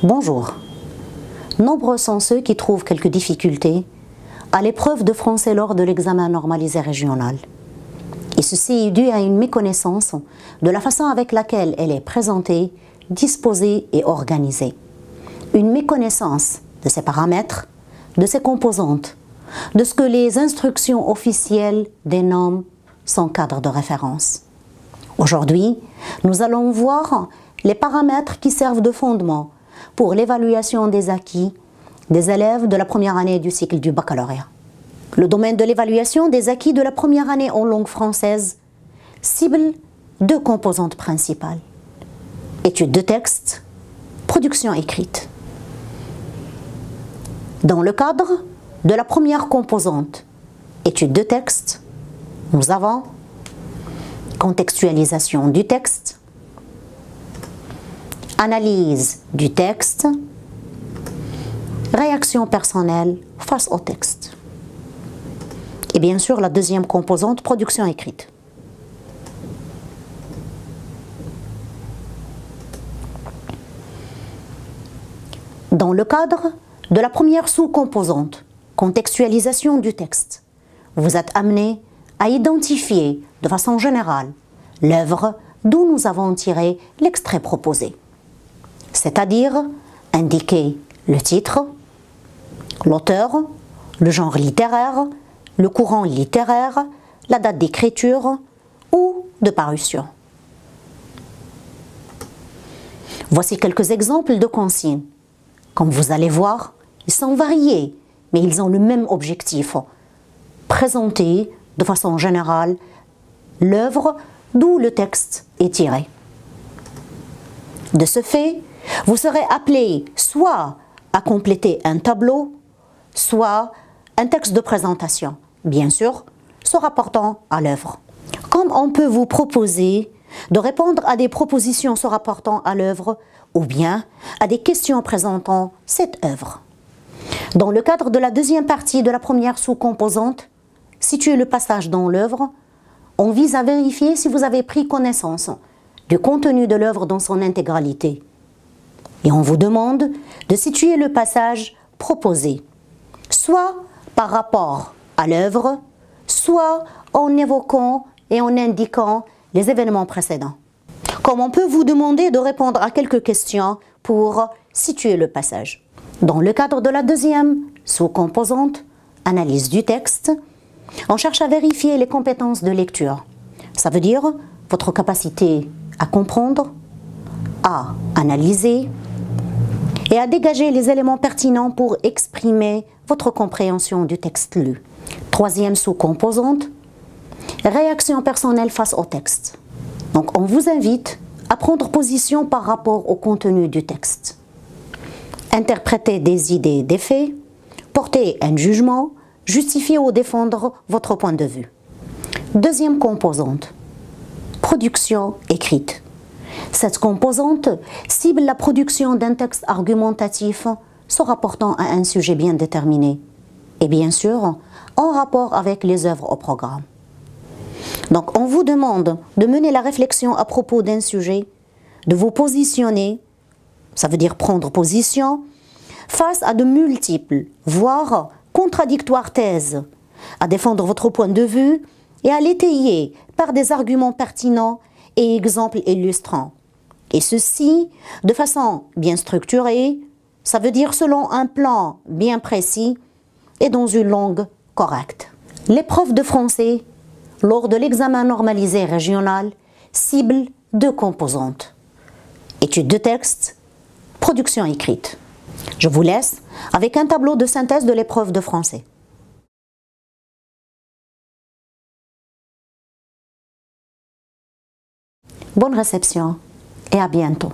Bonjour. Nombreux sont ceux qui trouvent quelques difficultés à l'épreuve de français lors de l'examen normalisé régional. Et ceci est dû à une méconnaissance de la façon avec laquelle elle est présentée, disposée et organisée. Une méconnaissance de ses paramètres, de ses composantes, de ce que les instructions officielles dénomment son cadre de référence. Aujourd'hui, nous allons voir les paramètres qui servent de fondement pour l'évaluation des acquis des élèves de la première année du cycle du baccalauréat. Le domaine de l'évaluation des acquis de la première année en langue française cible deux composantes principales: étude de texte, production écrite. Dans le cadre de la première composante, étude de texte, nous avons contextualisation du texte, analyse du texte, réaction personnelle face au texte. Et bien sûr, la deuxième composante, production écrite. Dans le cadre de la première sous-composante, contextualisation du texte, vous êtes amené à identifier de façon générale l'œuvre d'où nous avons tiré l'extrait proposé, c'est-à-dire indiquer le titre, l'auteur, le genre littéraire, le courant littéraire, la date d'écriture ou de parution. Voici quelques exemples de consignes. Comme vous allez voir, ils sont variés, mais ils ont le même objectif: présenter de façon générale l'œuvre d'où le texte est tiré. De ce fait, vous serez appelé soit à compléter un tableau, soit un texte de présentation, bien sûr, se rapportant à l'œuvre. Comme on peut vous proposer de répondre à des propositions se rapportant à l'œuvre ou bien à des questions présentant cette œuvre. Dans le cadre de la deuxième partie de la première sous-composante, situer le passage dans l'œuvre, on vise à vérifier si vous avez pris connaissance du contenu de l'œuvre dans son intégralité. Et on vous demande de situer le passage proposé, soit par rapport à l'œuvre, soit en évoquant et en indiquant les événements précédents. Comme on peut vous demander de répondre à quelques questions pour situer le passage. Dans le cadre de la deuxième sous-composante, analyse du texte, on cherche à vérifier les compétences de lecture. Ça veut dire votre capacité à comprendre, à analyser et à dégager les éléments pertinents pour exprimer votre compréhension du texte lu. Troisième sous-composante, réaction personnelle face au texte. Donc on vous invite à prendre position par rapport au contenu du texte. Interpréter des idées, des faits, porter un jugement, justifier ou défendre votre point de vue. Deuxième composante, production écrite. Cette composante cible la production d'un texte argumentatif se rapportant à un sujet bien déterminé et bien sûr en rapport avec les œuvres au programme. Donc on vous demande de mener la réflexion à propos d'un sujet, de vous positionner, ça veut dire prendre position, face à de multiples, voire contradictoires thèses, à défendre votre point de vue et à l'étayer par des arguments pertinents et exemples illustrants. Et ceci de façon bien structurée, ça veut dire selon un plan bien précis et dans une langue correcte. L'épreuve de français, lors de l'examen normalisé régional, cible deux composantes: étude de texte, production écrite. Je vous laisse avec un tableau de synthèse de l'épreuve de français. Bonne réception et à bientôt.